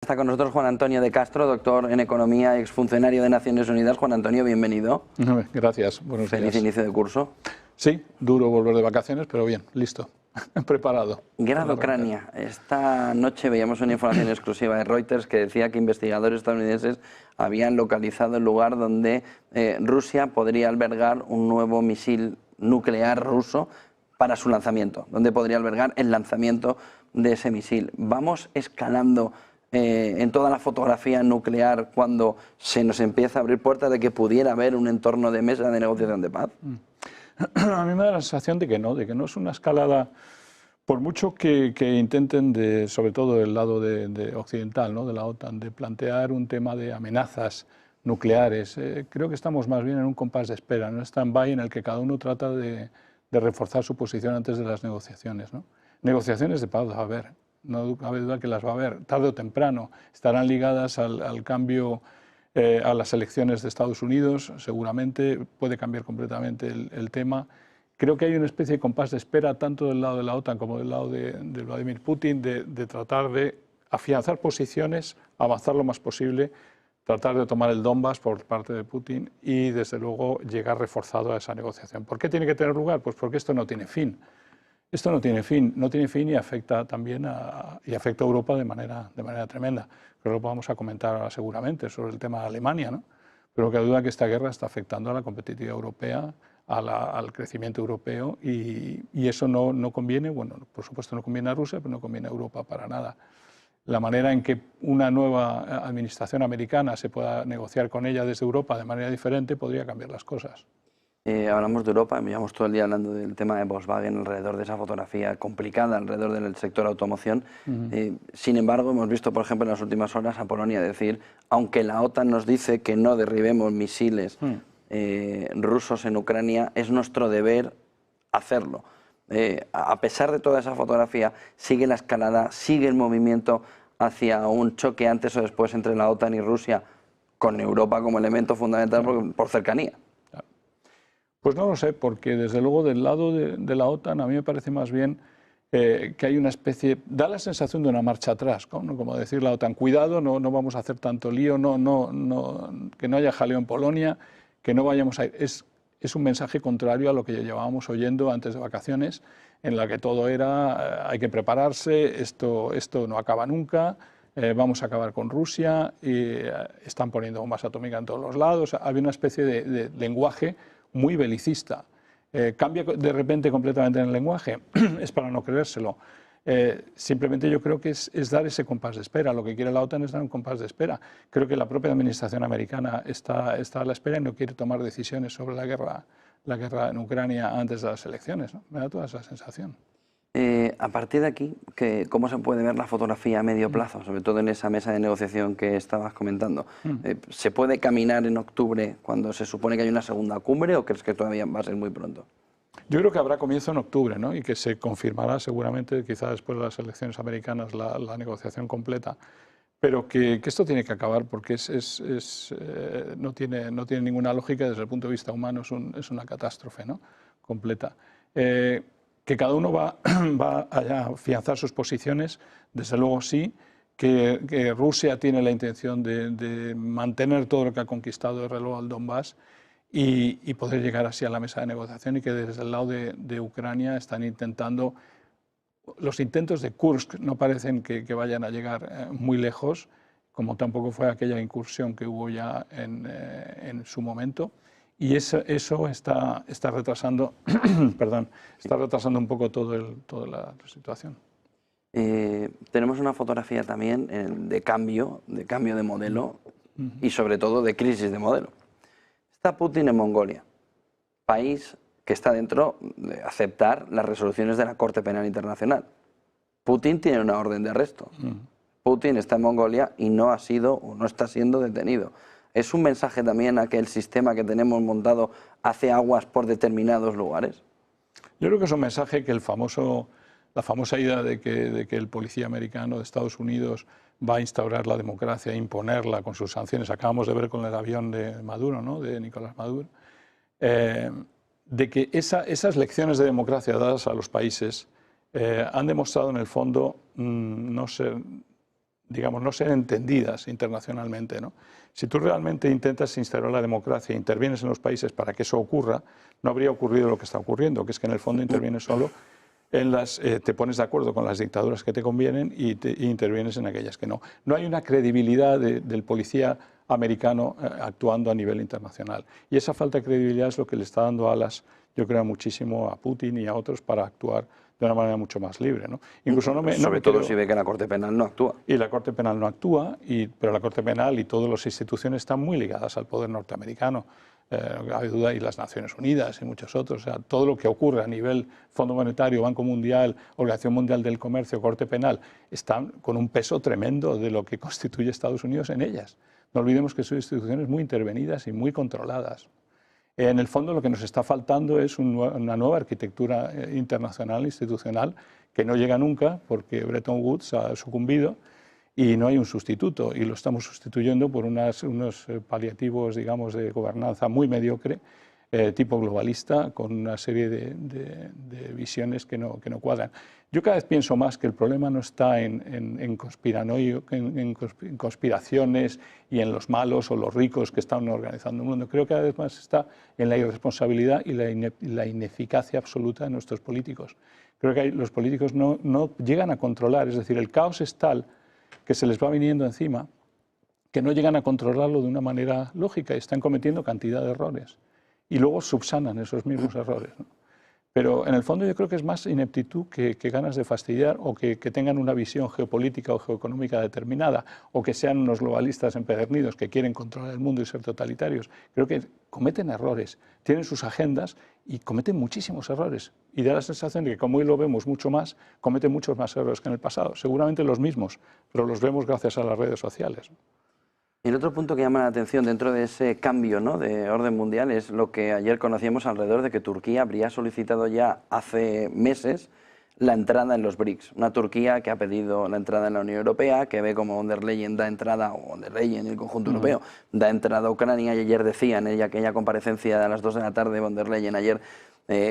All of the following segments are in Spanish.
Está con nosotros Juan Antonio de Castro, doctor en Economía y exfuncionario de Naciones Unidas. Juan Antonio, bienvenido. Gracias, buenos días. Feliz inicio de curso. Sí, duro volver de vacaciones, pero bien, listo, preparado. Guerra de Ucrania. Esta noche veíamos una información exclusiva de Reuters que decía que investigadores estadounidenses habían localizado el lugar donde Rusia podría albergar un nuevo misil nuclear ruso para su lanzamiento, donde podría albergar el lanzamiento de ese misil. Vamos escalando en toda la fotografía nuclear cuando se nos empieza a abrir puertas de que pudiera haber un entorno de mesa de negociación de paz. A mí me da la sensación de que no es una escalada, por mucho que intenten, sobre todo del lado de occidental, ¿no? De la OTAN, de plantear un tema de amenazas nucleares. Creo que estamos más bien en un compás de espera, en un stand-by en el que cada uno trata de reforzar su posición antes de las negociaciones, ¿no? Negociaciones de paz va a haber, no cabe duda que las va a haber, tarde o temprano. Estarán ligadas al cambio, a las elecciones de Estados Unidos, seguramente puede cambiar completamente el tema. Creo que hay una especie de compás de espera tanto del lado de la OTAN como del lado de Vladimir Putin de tratar de afianzar posiciones, avanzar lo más posible, tratar de tomar el Donbass por parte de Putin y desde luego llegar reforzado a esa negociación. ¿Por qué tiene que tener lugar? Pues porque esto no tiene fin. Esto no tiene fin y afecta también afecta a Europa de manera tremenda. Creo que lo vamos a comentar ahora seguramente sobre el tema de Alemania, ¿no? Pero que duda que esta guerra está afectando a la competitividad europea, al crecimiento europeo y eso no conviene, bueno, por supuesto no conviene a Rusia, pero no conviene a Europa para nada. La manera en que una nueva administración americana se pueda negociar con ella desde Europa de manera diferente podría cambiar las cosas. Hablamos de Europa, llevamos todo el día hablando del tema de Volkswagen alrededor de esa fotografía complicada alrededor del sector automoción. Sin embargo, hemos visto, por ejemplo, en las últimas horas a Polonia decir, aunque la OTAN nos dice que no derribemos misiles rusos en Ucrania, es nuestro deber hacerlo. A pesar de toda esa fotografía, sigue la escalada, sigue el movimiento hacia un choque antes o después entre la OTAN y Rusia, con Europa como elemento fundamental por cercanía. Pues no lo sé, porque desde luego del lado de la OTAN a mí me parece más bien que hay una especie, da la sensación de una marcha atrás, ¿no? Como decir la OTAN, cuidado, no vamos a hacer tanto lío, que no haya jaleo en Polonia, que no vayamos a ir. Es un mensaje contrario a lo que llevábamos oyendo antes de vacaciones, en la que todo era hay que prepararse, esto no acaba nunca, vamos a acabar con Rusia, y están poniendo bombas atómicas en todos los lados. Había una especie de lenguaje muy belicista. Cambia de repente completamente en el lenguaje, es para no creérselo. Simplemente yo creo que es dar ese compás de espera. Lo que quiere la OTAN es dar un compás de espera. Creo que la propia administración americana está a la espera y no quiere tomar decisiones sobre la guerra en Ucrania antes de las elecciones, ¿no? Me da toda esa sensación. A partir de aquí, ¿cómo se puede ver la fotografía a medio plazo, sobre todo en esa mesa de negociación que estabas comentando? ¿Se puede caminar en octubre cuando se supone que hay una segunda cumbre o crees que todavía va a ser muy pronto? Yo creo que habrá comienzo en octubre, ¿no? Y que se confirmará seguramente, quizá después de las elecciones americanas, la negociación completa. Pero que esto tiene que acabar porque no tiene ninguna lógica desde el punto de vista humano, es una catástrofe, ¿no? Completa. Que cada uno va a afianzar sus posiciones, desde luego sí, que Rusia tiene la intención de mantener todo lo que ha conquistado de reloj al Donbass y poder llegar así a la mesa de negociación, y que desde el lado de Ucrania están intentando, los intentos de Kursk no parecen que vayan a llegar muy lejos, como tampoco fue aquella incursión que hubo ya en su momento. Y eso está retrasando, perdón, está retrasando un poco toda la situación. Tenemos una fotografía también de cambio de modelo y sobre todo de crisis de modelo. Está Putin en Mongolia, país que está dentro de aceptar las resoluciones de la Corte Penal Internacional. Putin tiene una orden de arresto. Putin está en Mongolia y no ha sido o no está siendo detenido. ¿Es un mensaje también a que el sistema que tenemos montado hace aguas por determinados lugares? Yo creo que es un mensaje que la famosa idea de que el policía americano de Estados Unidos va a instaurar la democracia, imponerla con sus sanciones. Acabamos de ver con el avión de Maduro, ¿no? De Nicolás Maduro. De que esas lecciones de democracia dadas a los países han demostrado en el fondo no digamos, no ser entendidas internacionalmente, ¿no? Si tú realmente intentas instaurar la democracia e intervienes en los países para que eso ocurra, no habría ocurrido lo que está ocurriendo, que es que en el fondo intervienes solo en te pones de acuerdo con las dictaduras que te convienen y intervienes en aquellas que no. No hay una credibilidad del policía americano actuando a nivel internacional. Y esa falta de credibilidad es lo que le está dando alas, yo creo, muchísimo a Putin y a otros para actuar de una manera mucho más libre, ¿no? Incluso sobre todo si ve que la Corte Penal no actúa. Y la Corte Penal no actúa, pero la Corte Penal y todas las instituciones están muy ligadas al poder norteamericano, no hay duda, y las Naciones Unidas y muchos otros. O sea, todo lo que ocurre a nivel Fondo Monetario, Banco Mundial, Organización Mundial del Comercio, Corte Penal, están con un peso tremendo de lo que constituye Estados Unidos en ellas. No olvidemos que son instituciones muy intervenidas y muy controladas. En el fondo lo que nos está faltando es una nueva arquitectura internacional, institucional, que no llega nunca porque Bretton Woods ha sucumbido y no hay un sustituto, y lo estamos sustituyendo por unos paliativos, digamos, de gobernanza muy mediocre, tipo globalista, con una serie de visiones que no cuadran. Yo cada vez pienso más que el problema no está en conspiraciones y en los malos o los ricos que están organizando el mundo. Creo que cada vez más está en la irresponsabilidad y la ineficacia absoluta de nuestros políticos. Creo que los políticos no llegan a controlar, es decir, el caos es tal que se les va viniendo encima, que no llegan a controlarlo de una manera lógica y están cometiendo cantidad de errores. Y luego subsanan esos mismos errores, ¿no? Pero en el fondo yo creo que es más ineptitud que ganas de fastidiar, o que tengan una visión geopolítica o geoeconómica determinada, o que sean unos globalistas empedernidos que quieren controlar el mundo y ser totalitarios. Creo que cometen errores, tienen sus agendas y cometen muchísimos errores. Y da la sensación de que, como hoy lo vemos mucho más, cometen muchos más errores que en el pasado. Seguramente los mismos, pero los vemos gracias a las redes sociales. Y el otro punto que llama la atención dentro de ese cambio, ¿no?, de orden mundial es lo que ayer conocíamos alrededor de que Turquía habría solicitado ya hace meses la entrada en los BRICS. Una Turquía que ha pedido la entrada en la Unión Europea, que ve como von der Leyen da entrada, o von der Leyen y el conjunto europeo da entrada a Ucrania, y ayer decía en aquella comparecencia de a las 2 de la tarde, von der Leyen ayer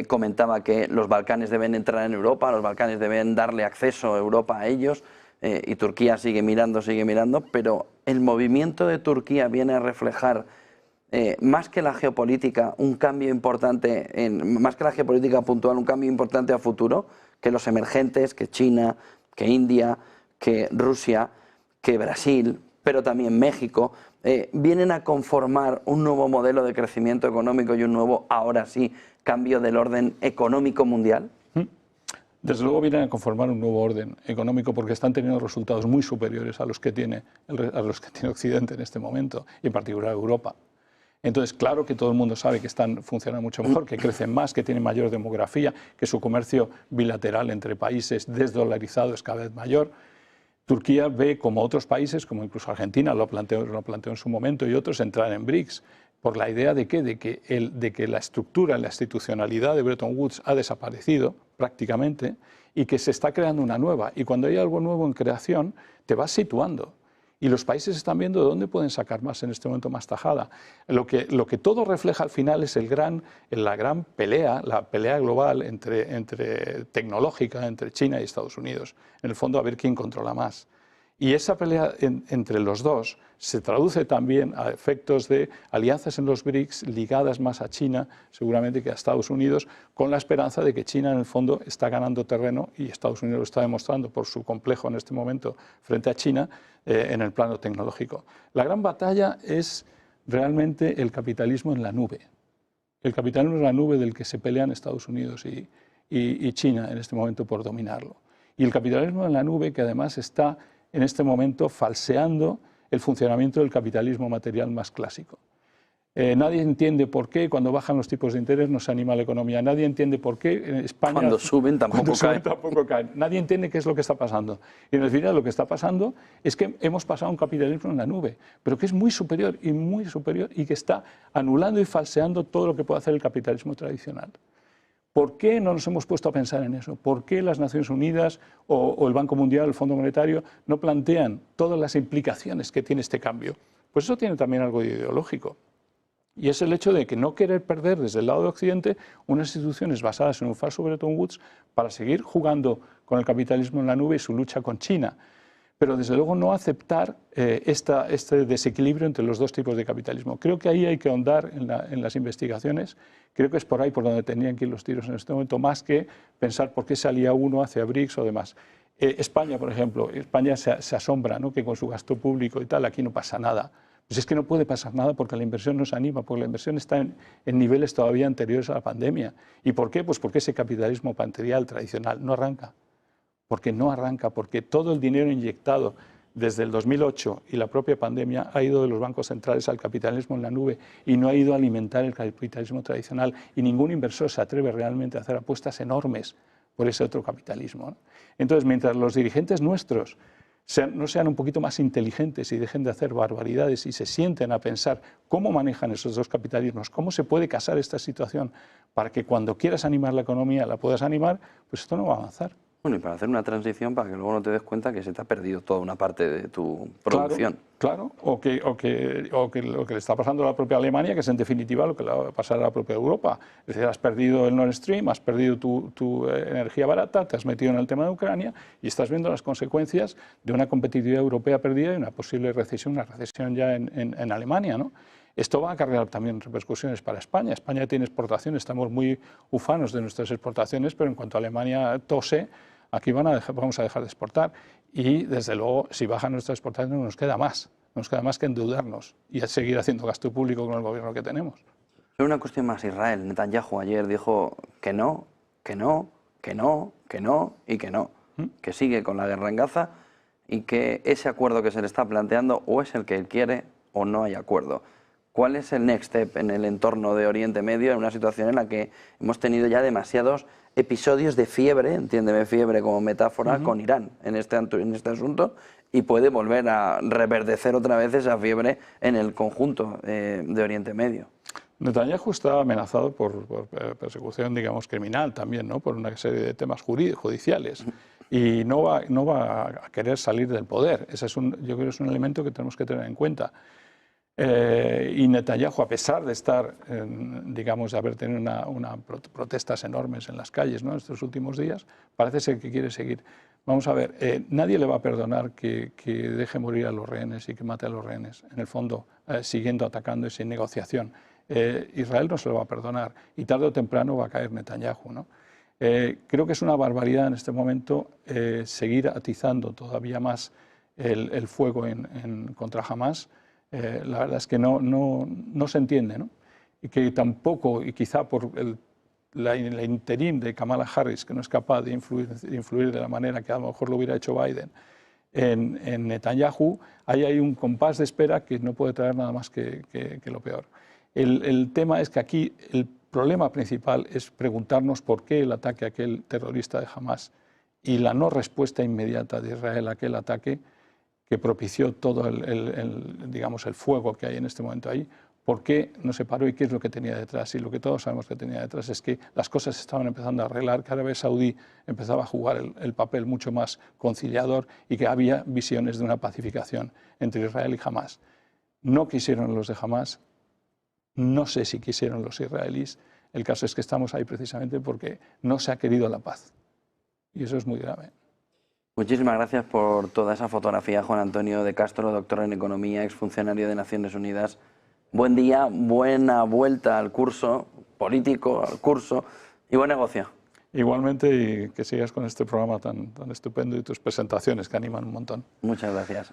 comentaba que los Balcanes deben entrar en Europa, los Balcanes deben darle acceso a Europa a ellos. Y Turquía sigue mirando, pero el movimiento de Turquía viene a reflejar, más que la geopolítica, un cambio importante, más que la geopolítica puntual, un cambio importante a futuro, que los emergentes, que China, que India, que Rusia, que Brasil, pero también México, vienen a conformar un nuevo modelo de crecimiento económico y un nuevo, ahora sí, cambio del orden económico mundial. Desde luego vienen a conformar un nuevo orden económico, porque están teniendo resultados muy superiores a los que tiene Occidente en este momento, y en particular Europa. Entonces, claro que todo el mundo sabe que funcionan mucho mejor, que crecen más, que tienen mayor demografía, que su comercio bilateral entre países desdolarizado es cada vez mayor. Turquía ve, como otros países, como incluso Argentina lo planteó en su momento, y otros, entrar en BRICS, por la idea de que la estructura, la institucionalidad de Bretton Woods ha desaparecido prácticamente, y que se está creando una nueva. Y cuando hay algo nuevo en creación, te vas situando. Y los países están viendo de dónde pueden sacar más en este momento, más tajada. Lo que todo refleja al final es la gran pelea, la pelea global tecnológica entre China y Estados Unidos. En el fondo, a ver quién controla más. Y esa pelea entre los dos se traduce también a efectos de alianzas en los BRICS ligadas más a China, seguramente, que a Estados Unidos, con la esperanza de que China en el fondo está ganando terreno, y Estados Unidos lo está demostrando por su complejo en este momento frente a China en el plano tecnológico. La gran batalla es realmente el capitalismo en la nube. El capitalismo en la nube del que se pelean Estados Unidos y China en este momento por dominarlo. Y el capitalismo en la nube, que además está en este momento falseando el funcionamiento del capitalismo material más clásico. Nadie entiende por qué cuando bajan los tipos de interés no se anima la economía. Nadie entiende por qué en España cuando suben tampoco caen. Nadie entiende qué es lo que está pasando. Y en realidad lo que está pasando es que hemos pasado a un capitalismo en la nube, pero que es muy superior, y que está anulando y falseando todo lo que puede hacer el capitalismo tradicional. ¿Por qué no nos hemos puesto a pensar en eso? ¿Por qué las Naciones Unidas o el Banco Mundial, el Fondo Monetario, no plantean todas las implicaciones que tiene este cambio? Pues eso tiene también algo ideológico. Y es el hecho de que no querer perder desde el lado de Occidente unas instituciones basadas en un falso Bretton Woods para seguir jugando con el capitalismo en la nube y su lucha con China. pero desde luego no aceptar este desequilibrio entre los dos tipos de capitalismo. Creo que ahí hay que ahondar en las investigaciones, creo que es por ahí por donde tendrían que ir los tiros en este momento, más que pensar por qué salía uno hacia BRICS o demás. España, por ejemplo, España se asombra, ¿no?, que con su gasto público y tal aquí no pasa nada. Pues es que no puede pasar nada porque la inversión no se anima, porque la inversión está en niveles todavía anteriores a la pandemia. ¿Y por qué? Pues porque ese capitalismo material tradicional no arranca. Porque no arranca, porque todo el dinero inyectado desde el 2008 y la propia pandemia ha ido de los bancos centrales al capitalismo en la nube y no ha ido a alimentar el capitalismo tradicional, y ningún inversor se atreve realmente a hacer apuestas enormes por ese otro capitalismo, ¿no? Entonces, mientras los dirigentes nuestros no sean un poquito más inteligentes y dejen de hacer barbaridades y se sienten a pensar cómo manejan esos dos capitalismos, cómo se puede casar esta situación para que cuando quieras animar la economía la puedas animar, pues esto no va a avanzar. Bueno, y para hacer una transición para que luego no te des cuenta que se te ha perdido toda una parte de tu producción. Claro, o que lo que le está pasando a la propia Alemania, que es en definitiva lo que le va a pasar a la propia Europa. Es decir, has perdido el Nord Stream, has perdido tu energía barata, te has metido en el tema de Ucrania y estás viendo las consecuencias de una competitividad europea perdida y una posible recesión, una recesión ya en Alemania, ¿no? Esto va a acarrear también repercusiones para España. España tiene exportaciones, estamos muy ufanos de nuestras exportaciones, pero en cuanto a Alemania tose, aquí vamos a dejar de exportar. Y, desde luego, si bajan nuestras exportaciones, nos queda más que endeudarnos y seguir haciendo gasto público con el gobierno que tenemos. Pero una cuestión más, Israel. Netanyahu ayer dijo que no, que no, que no, que no y que no. Que sigue con la guerra en Gaza y que ese acuerdo que se le está planteando o es el que él quiere o no hay acuerdo. ¿Cuál es el next step en el entorno de Oriente Medio, en una situación en la que hemos tenido ya demasiados episodios de fiebre, entiéndeme fiebre como metáfora, con Irán en este asunto, y puede volver a reverdecer otra vez esa fiebre en el conjunto de Oriente Medio? Netanyahu está amenazado por persecución, digamos, criminal también, ¿no?, por una serie de temas judiciales. Y no va a querer salir del poder. Ese es yo creo que es un elemento que tenemos que tener en cuenta. Y Netanyahu, a pesar de estar, digamos, de haber tenido protestas enormes en las calles, ¿no?, estos últimos días, parece ser que quiere seguir. Vamos a ver, nadie le va a perdonar que deje morir a los rehenes y que mate a los rehenes, en el fondo, siguiendo atacando y sin negociación. Israel no se lo va a perdonar y tarde o temprano va a caer Netanyahu, ¿no? Creo que es una barbaridad en este momento seguir atizando todavía más el fuego contra Hamás. La verdad es que no se entiende, ¿no? Y que tampoco, y quizá por la interín de Kamala Harris, que no es capaz de influir de la manera que a lo mejor lo hubiera hecho Biden en Netanyahu, hay un compás de espera que no puede traer nada más que lo peor. El tema es que aquí el problema principal es preguntarnos por qué el ataque a aquel terrorista de Hamás y la no respuesta inmediata de Israel a aquel ataque que propició todo digamos, el fuego que hay en este momento ahí, por qué no se paró y qué es lo que tenía detrás. Y lo que todos sabemos que tenía detrás es que las cosas se estaban empezando a arreglar, que Arabia Saudí empezaba a jugar el papel mucho más conciliador y que había visiones de una pacificación entre Israel y Hamás. No quisieron los de Hamás, no sé si quisieron los israelíes, el caso es que estamos ahí precisamente porque no se ha querido la paz. Y eso es muy grave. Muchísimas gracias por toda esa fotografía, Juan Antonio de Castro, doctor en Economía, exfuncionario de Naciones Unidas. Buen día, buena vuelta al curso político, al curso y buen negocio. Igualmente, y que sigas con este programa tan estupendo y tus presentaciones que animan un montón. Muchas gracias.